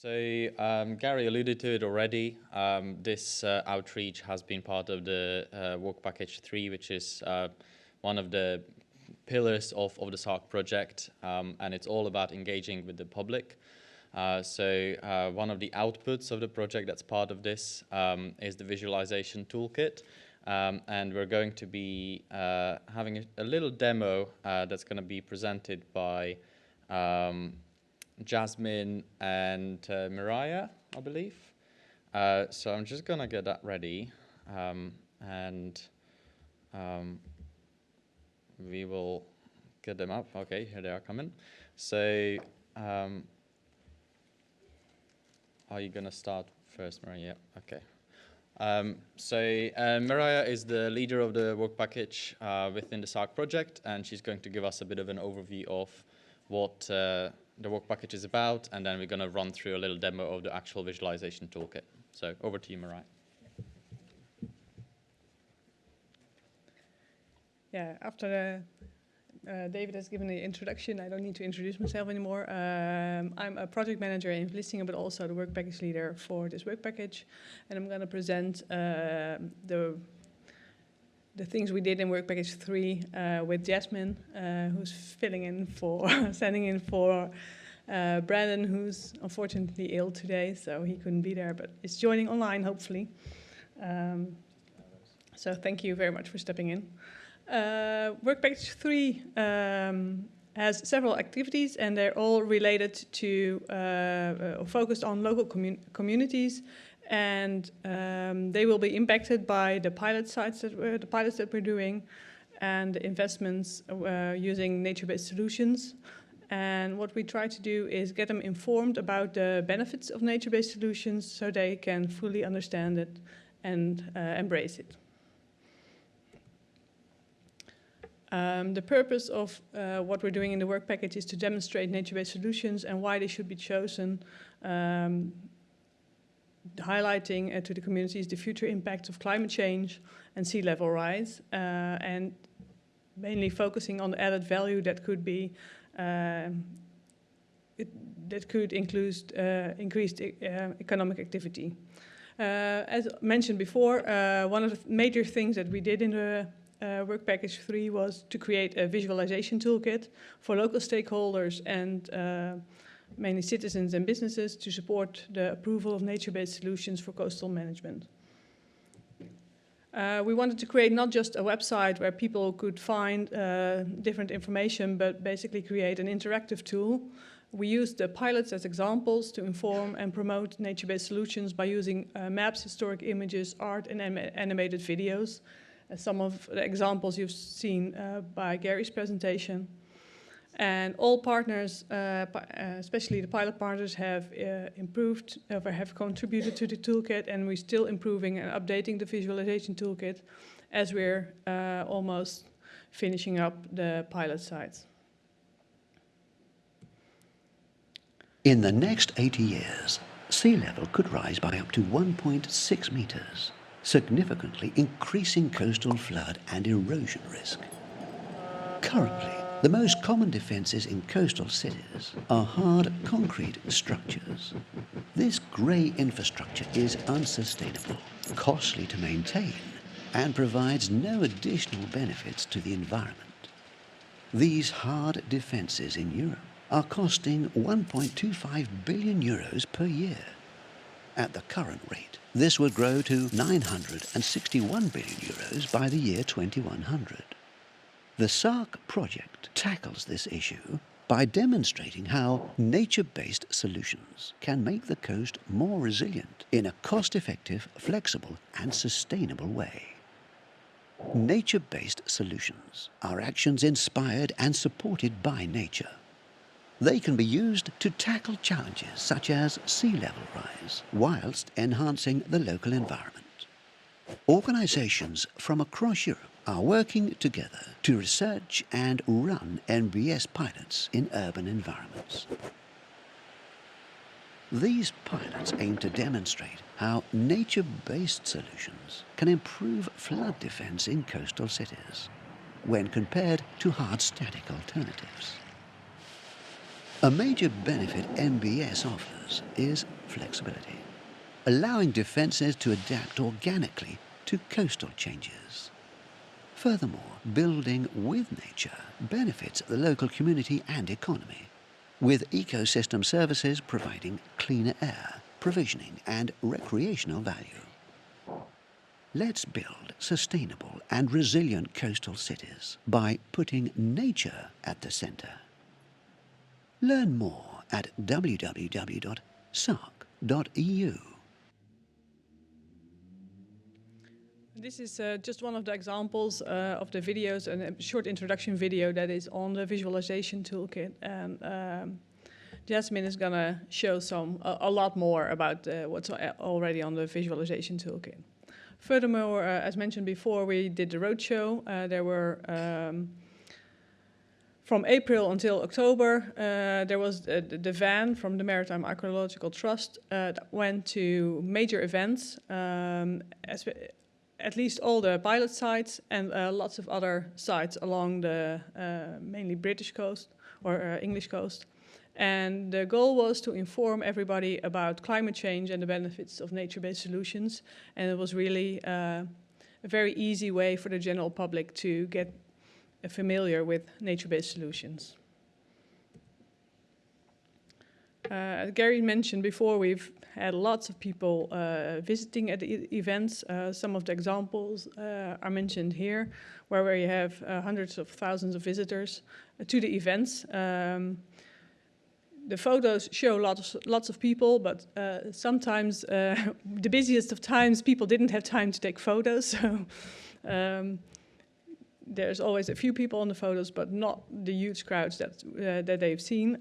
So Gary alluded to it already. This outreach has been part of the work package 3, which is one of the pillars of the SARCC project, and it's all about engaging with the public. So one of the outputs of the project that's part of this is the Visualisation Toolkit, and we're going to be having a little demo that's going to be presented by Jasmine and Marije, I believe. So I'm just going to get that ready, and we will get them up. Okay, here they are coming. So are you going to start first, Marije? Yeah, okay. So Marije is the leader of the work package within the SARCC project, and she's going to give us a bit of an overview of what the work package is about, and then we're going to run through a little demo of the actual visualization toolkit. So over to you, Marije. Yeah, after David has given the introduction, I don't need to introduce myself anymore. I'm a project manager in Vlissingen, but also the work package leader for this work package. And I'm going to present the things we did in work package 3 with Jasmine, who's filling in for, standing in for Brandon, who's unfortunately ill today, so he couldn't be there, but is joining online, hopefully. So thank you very much for stepping in. Work package 3 has several activities, and they're all related to, focused on local communities, and they will be impacted by the pilot sites the pilots that we're doing, and the investments using nature-based solutions. And what we try to do is get them informed about the benefits of nature-based solutions so they can fully understand it and embrace it. The purpose of what we're doing in the work package is to demonstrate nature-based solutions and why they should be chosen, highlighting to the communities the future impacts of climate change and sea level rise, and mainly focusing on the added value that could be that could include increased economic activity. As mentioned before, one of the major things that we did in the work package 3 was to create a visualization toolkit for local stakeholders and mainly citizens and businesses to support the approval of nature-based solutions for coastal management. We wanted to create not just a website where people could find different information, but basically create an interactive tool. We used the pilots as examples to inform and promote nature-based solutions by using maps, historic images, art, and animated videos. Some of the examples you've seen by Gary's presentation. And all partners, especially the pilot partners, have improved or have contributed to the toolkit, and we're still improving and updating the visualization toolkit as we're almost finishing up the pilot sites. In the next 80 years, sea level could rise by up to 1.6 meters, significantly increasing coastal flood and erosion risk. Currently, the most common defences in coastal cities are hard concrete structures. This grey infrastructure is unsustainable, costly to maintain, and provides no additional benefits to the environment. These hard defences in Europe are costing 1.25 billion euros per year. At the current rate, this would grow to 961 billion euros by the year 2100. The SARCC project tackles this issue by demonstrating how nature-based solutions can make the coast more resilient in a cost-effective, flexible and sustainable way. Nature-based solutions are actions inspired and supported by nature. They can be used to tackle challenges such as sea level rise, whilst enhancing the local environment. Organisations from across Europe are working together to research and run NBS pilots in urban environments. These pilots aim to demonstrate how nature-based solutions can improve flood defence in coastal cities when compared to hard static alternatives. A major benefit NBS offers is flexibility, allowing defences to adapt organically to coastal changes. Furthermore, building with nature benefits the local community and economy, with ecosystem services providing cleaner air, provisioning and recreational value. Let's build sustainable and resilient coastal cities by putting nature at the centre. Learn more at www.sarcc.eu. This is just one of the examples of the videos, and a short introduction video that is on the Visualization Toolkit. And Jasmine is going to show a lot more about what's already on the Visualization Toolkit. Furthermore, as mentioned before, we did the roadshow. There were, from April until October, there was the van from the Maritime Archaeological Trust that went to major events, at least all the pilot sites and lots of other sites along the mainly British coast or English coast. And the goal was to inform everybody about climate change and the benefits of nature-based solutions. And it was really a very easy way for the general public to get familiar with nature-based solutions. As Gary mentioned before, we've had lots of people visiting at the events. Some of the examples are mentioned here, where we have hundreds of thousands of visitors to the events. The photos show lots of people, but sometimes the busiest of times, people didn't have time to take photos. So there's always a few people on the photos, but not the huge crowds that they've seen.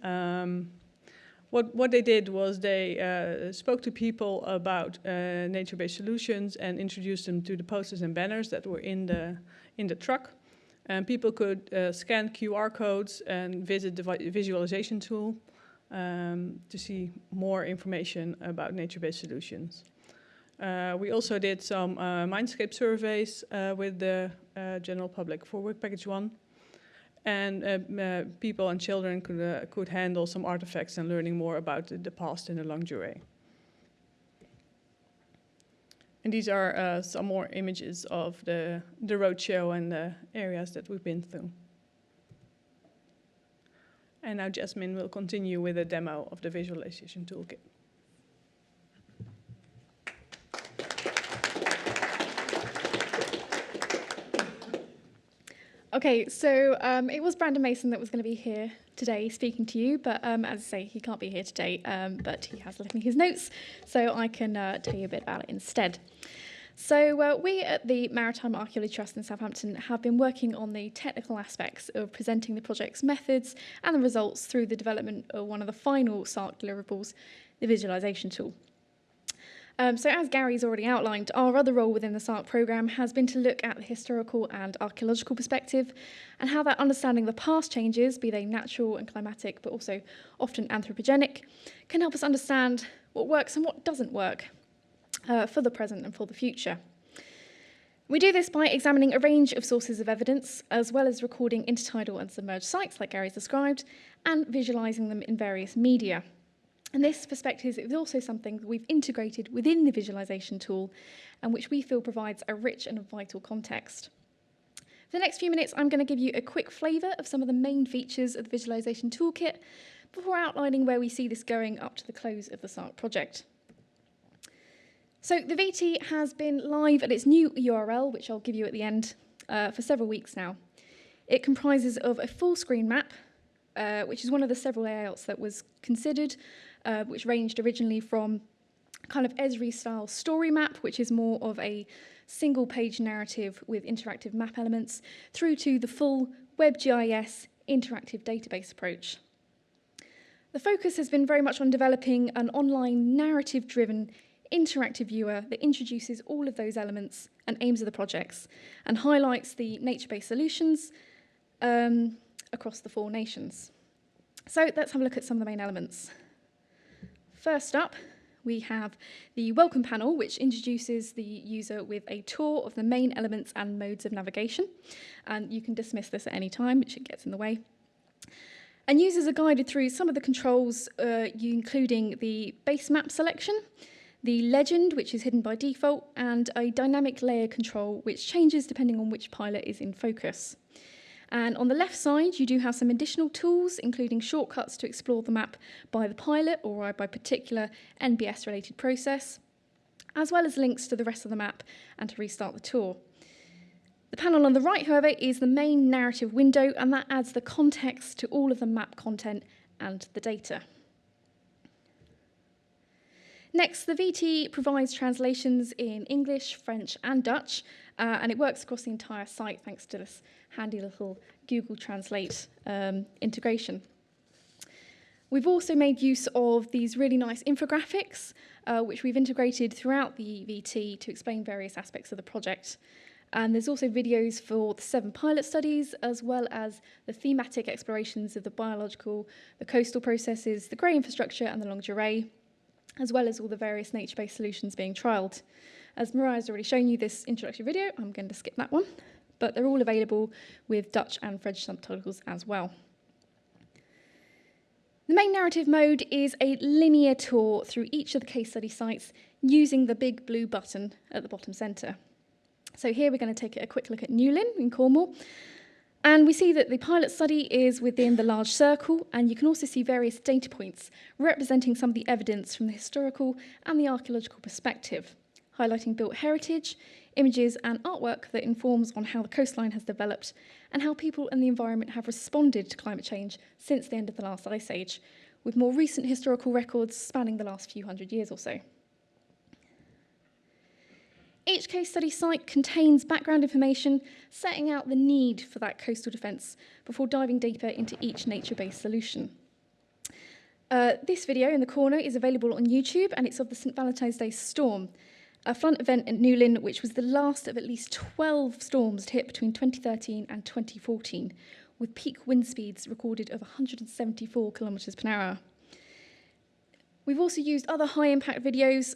What they did was they spoke to people about nature-based solutions and introduced them to the posters and banners that were in the truck. And people could scan QR codes and visit the visualization tool to see more information about nature-based solutions. We also did some mindscape surveys with the general public for Work Package 1. And people and children could handle some artifacts and learning more about the past in the longue durée. And these are some more images of the roadshow and the areas that we've been through. And now Jasmine will continue with a demo of the Visualization Toolkit. Okay, so it was Brandon Mason that was going to be here today speaking to you, but as I say, he can't be here today, but he has left me his notes, so I can tell you a bit about it instead. So we at the Maritime Archaeology Trust in Southampton have been working on the technical aspects of presenting the project's methods and the results through the development of one of the final SARCC deliverables, the Visualisation Tool. So as Gary's already outlined, our other role within the SARCC programme has been to look at the historical and archaeological perspective and how that understanding the past changes, be they natural and climatic, but also often anthropogenic, can help us understand what works and what doesn't work for the present and for the future. We do this by examining a range of sources of evidence, as well as recording intertidal and submerged sites, like Gary's described, and visualising them in various media. And this perspective is also something that we've integrated within the visualisation tool and which we feel provides a rich and a vital context. For the next few minutes, I'm going to give you a quick flavour of some of the main features of the visualisation toolkit before outlining where we see this going up to the close of the SARCC project. So the VT has been live at its new URL, which I'll give you at the end, for several weeks now. It comprises of a full screen map, which is one of the several layouts that was considered, which ranged originally from kind of Esri-style story map, which is more of a single-page narrative with interactive map elements, through to the full WebGIS interactive database approach. The focus has been very much on developing an online narrative-driven interactive viewer that introduces all of those elements and aims of the projects and highlights the nature-based solutions across the 4 nations. So let's have a look at some of the main elements. First up, we have the welcome panel, which introduces the user with a tour of the main elements and modes of navigation. And you can dismiss this at any time, which it gets in the way. And users are guided through some of the controls, including the base map selection, the legend, which is hidden by default, and a dynamic layer control, which changes depending on which pilot is in focus. And on the left side, you do have some additional tools, including shortcuts to explore the map by the pilot or by particular NBS-related process, as well as links to the rest of the map and to restart the tour. The panel on the right, however, is the main narrative window, and that adds the context to all of the map content and the data. Next, the VT provides translations in English, French, and Dutch, and it works across the entire site thanks to this handy little Google Translate integration. We've also made use of these really nice infographics, which we've integrated throughout the VT to explain various aspects of the project. And there's also videos for the 7 pilot studies, as well as the thematic explorations of the biological, the coastal processes, the grey infrastructure, and the longue durée, as well as all the various nature-based solutions being trialled. As Marije has already shown you this introductory video, I'm going to skip that one, but they're all available with Dutch and French subtitles as well. The main narrative mode is a linear tour through each of the case study sites using the big blue button at the bottom centre. So here we're going to take a quick look at Newlyn in Cornwall. And we see that the pilot study is within the large circle, and you can also see various data points representing some of the evidence from the historical and the archaeological perspective, highlighting built heritage, images and artwork that informs on how the coastline has developed and how people and the environment have responded to climate change since the end of the last ice age, with more recent historical records spanning the last few hundred years or so. Each case study site contains background information setting out the need for that coastal defence before diving deeper into each nature-based solution. This video in the corner is available on YouTube, and it's of the St Valentine's Day storm, a flood event at Newlyn, which was the last of at least 12 storms to hit between 2013 and 2014, with peak wind speeds recorded of 174 kilometres per hour. We've also used other high-impact videos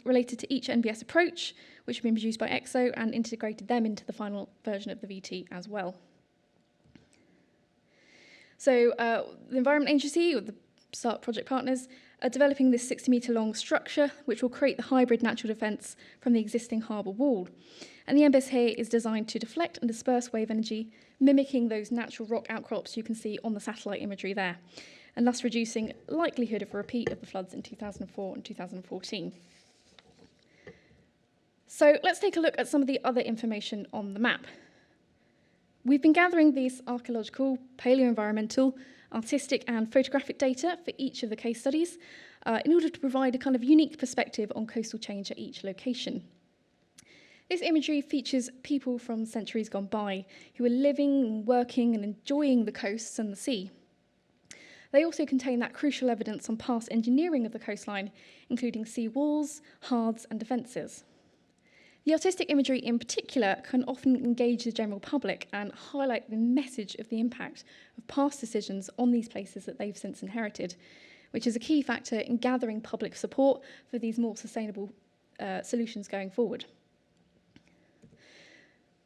related to each NBS approach, which have been produced by EXO, and integrated them into the final version of the VT as well. So the Environment Agency, or the SARCC project partners, are developing this 60-metre-long structure, which will create the hybrid natural defence from the existing harbour wall. And the NBS here is designed to deflect and disperse wave energy, mimicking those natural rock outcrops you can see on the satellite imagery there, and thus reducing likelihood of a repeat of the floods in 2004 and 2014. So let's take a look at some of the other information on the map. We've been gathering these archaeological, paleo-environmental, artistic and photographic data for each of the case studies in order to provide a kind of unique perspective on coastal change at each location. This imagery features people from centuries gone by who are living, working and enjoying the coasts and the sea. They also contain that crucial evidence on past engineering of the coastline, including sea walls, hards and defences. The artistic imagery in particular can often engage the general public and highlight the message of the impact of past decisions on these places that they've since inherited, which is a key factor in gathering public support for these more sustainable solutions going forward.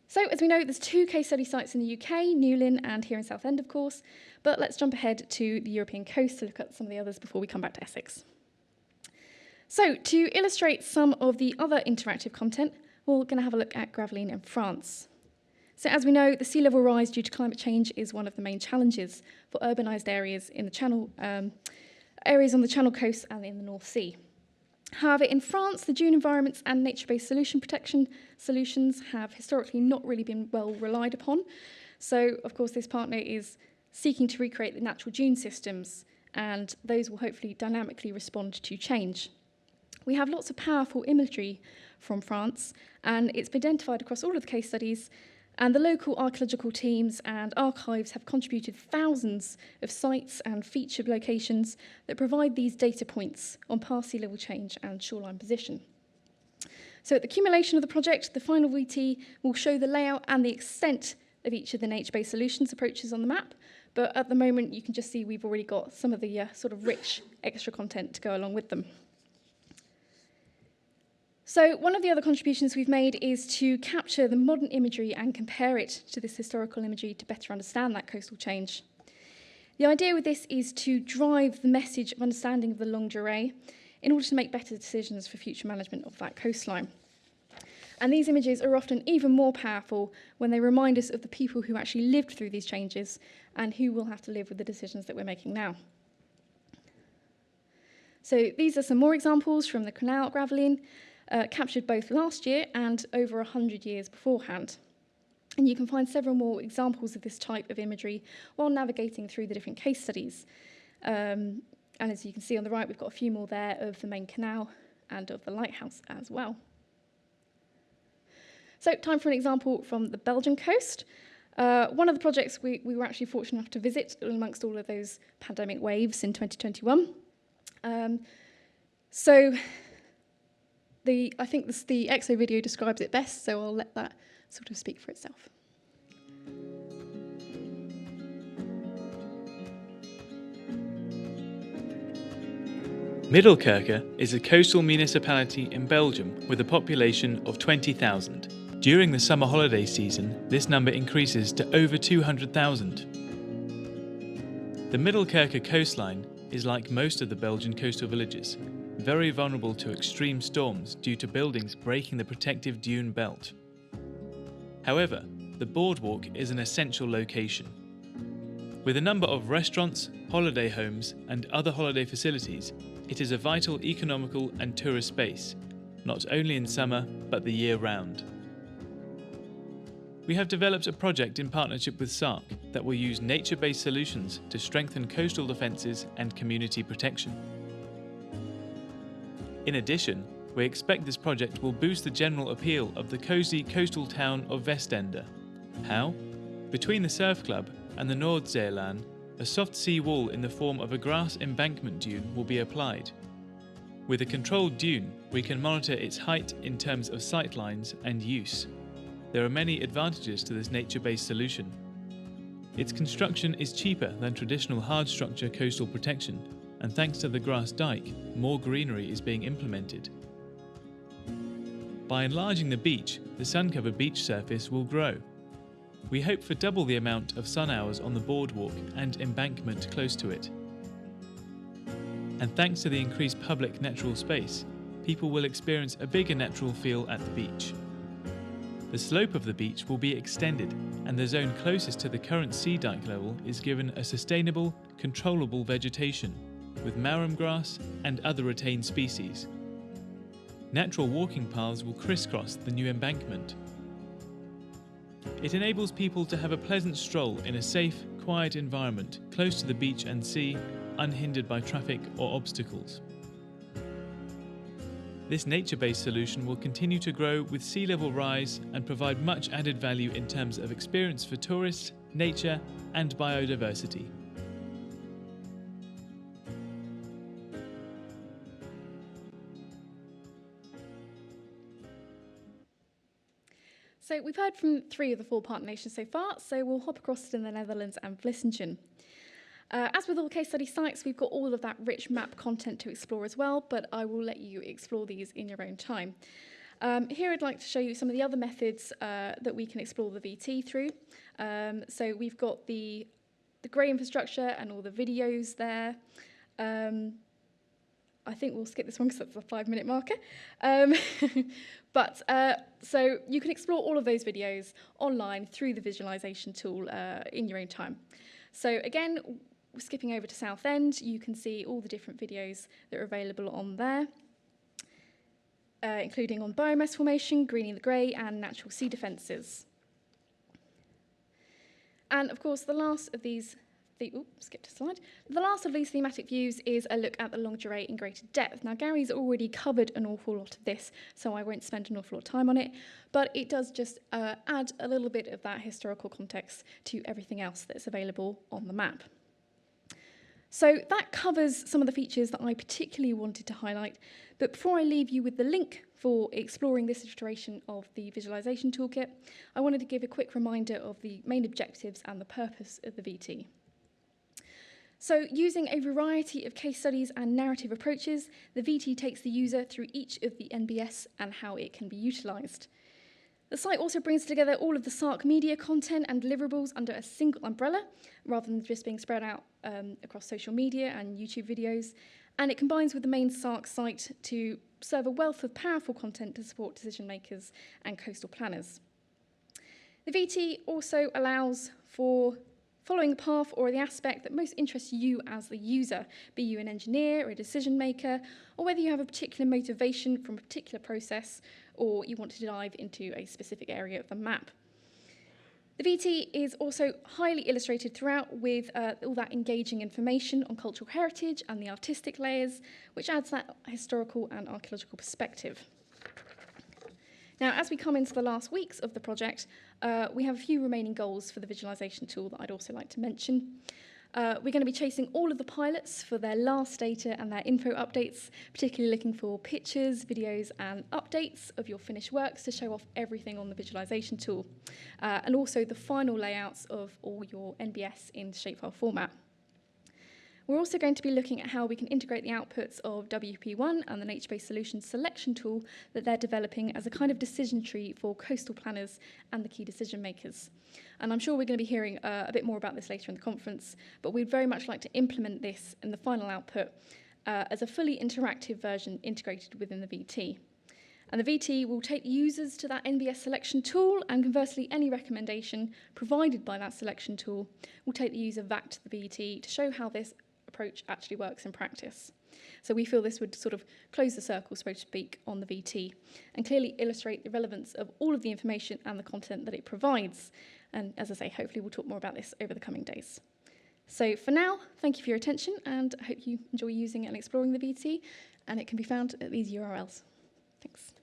So, as we know, there's 2 case study sites in the UK, Newlyn and here in Southend, of course, but let's jump ahead to the European coast to look at some of the others before we come back to Essex. So, to illustrate some of the other interactive content, we're going to have a look at Gravelines in France. So, as we know, the sea level rise due to climate change is one of the main challenges for urbanised areas in the Channel, areas on the Channel coast and in the North Sea. However, in France, the dune environments and nature-based solution protection solutions have historically not really been well relied upon. So, of course, this partner is seeking to recreate the natural dune systems, and those will hopefully dynamically respond to change. We have lots of powerful imagery from France, and it's been identified across all of the case studies, and the local archaeological teams and archives have contributed thousands of sites and featured locations that provide these data points on past sea level change and shoreline position. So at the accumulation of the project, the final VT will show the layout and the extent of each of the nature-based solutions approaches on the map, but at the moment you can just see we've already got some of the sort of rich extra content to go along with them. So one of the other contributions we've made is to capture the modern imagery and compare it to this historical imagery to better understand that coastal change. The idea with this is to drive the message of understanding of the longue durée in order to make better decisions for future management of that coastline. And these images are often even more powerful when they remind us of the people who actually lived through these changes and who will have to live with the decisions that we're making now. So these are some more examples from the canal at Gravelines, captured both last year and over 100 years beforehand. And you can find several more examples of this type of imagery while navigating through the different case studies. And as you can see on the right, we've got a few more there of the main canal and of the lighthouse as well. So time for an example from the Belgian coast. One of the projects we were actually fortunate enough to visit amongst all of those pandemic waves in 2021. I think the EXO video describes it best, so I'll let that sort of speak for itself. Middelkerke is a coastal municipality in Belgium with a population of 20,000. During the summer holiday season, this number increases to over 200,000. The Middelkerke coastline is like most of the Belgian coastal villages, very vulnerable to extreme storms due to buildings breaking the protective dune belt. However, the boardwalk is an essential location. With a number of restaurants, holiday homes, and other holiday facilities, it is a vital economical and tourist space, not only in summer, but the year round. We have developed a project in partnership with SARCC that will use nature-based solutions to strengthen coastal defences and community protection. In addition, we expect this project will boost the general appeal of the cosy coastal town of Vestende. How? Between the surf club and the Noordzeelaan, a soft sea wall in the form of a grass embankment dune will be applied. With a controlled dune, we can monitor its height in terms of sight lines and use. There are many advantages to this nature-based solution. Its construction is cheaper than traditional hard structure coastal protection, and thanks to the grass dike, more greenery is being implemented. By enlarging the beach, the sun-covered beach surface will grow. We hope for double the amount of sun hours on the boardwalk and embankment close to it. And thanks to the increased public natural space, people will experience a bigger natural feel at the beach. The slope of the beach will be extended, and the zone closest to the current sea dike level is given a sustainable, controllable vegetation, with marram grass and other retained species. Natural walking paths will crisscross the new embankment. It enables people to have a pleasant stroll in a safe, quiet environment close to the beach and sea, unhindered by traffic or obstacles. This nature-based solution will continue to grow with sea level rise and provide much added value in terms of experience for tourists, nature, and biodiversity. So we've heard from 3 of the 4 partner nations so far, so we'll hop across to the Netherlands and Vlissingen. As with all case study sites, we've got all of that rich map content to explore as well, but I will let you explore these in your own time. Here I'd like to show you some of the other methods that we can explore the VT through. So we've got the grey infrastructure and all the videos there. I think we'll skip this one because that's a 5-minute marker. So you can explore all of those videos online through the Visualisation Tool in your own time. So again, skipping over to Southend, you can see all the different videos that are available on there, including on biomass formation, greening the grey, and natural sea defences. And of course, the last of these skipped a slide. The last of these thematic views is a look at the longue durée in greater depth. Now, Gary's already covered an awful lot of this, so I won't spend an awful lot of time on it, but it does just add a little bit of that historical context to everything else that's available on the map. So that covers some of the features that I particularly wanted to highlight, but before I leave you with the link for exploring this iteration of the Visualisation Toolkit, I wanted to give a quick reminder of the main objectives and the purpose of the VT. So using a variety of case studies and narrative approaches, the VT takes the user through each of the NBS and how it can be utilised. The site also brings together all of the SARCC media content and deliverables under a single umbrella, rather than just being spread out across social media and YouTube videos. And it combines with the main SARCC site to serve a wealth of powerful content to support decision makers and coastal planners. The VT also allows for following the path or the aspect that most interests you as the user, be you an engineer or a decision maker, or whether you have a particular motivation from a particular process, or you want to dive into a specific area of the map. The VT is also highly illustrated throughout with all that engaging information on cultural heritage and the artistic layers, which adds that historical and archaeological perspective. Now, as we come into the last weeks of the project, we have a few remaining goals for the visualisation tool that I'd also like to mention. We're going to be chasing all of the pilots for their last data and their info updates, particularly looking for pictures, videos and updates of your finished works to show off everything on the visualisation tool, and also the final layouts of all your NBS in shapefile format. We're also going to be looking at how we can integrate the outputs of WP1 and the nature-based solutions selection tool that they're developing as a kind of decision tree for coastal planners and the key decision makers. And I'm sure we're going to be hearing a bit more about this later in the conference, but we'd very much like to implement this in the final output as a fully interactive version integrated within the VT. And the VT will take users to that NBS selection tool, and conversely, any recommendation provided by that selection tool will take the user back to the VT to show how this approach actually works in practice. So we feel this would sort of close the circle, so to speak, on the VT and clearly illustrate the relevance of all of the information and the content that it provides. And as I say, hopefully we'll talk more about this over the coming days. So for now, thank you for your attention, and I hope you enjoy using and exploring the VT, and it can be found at these URLs. Thanks.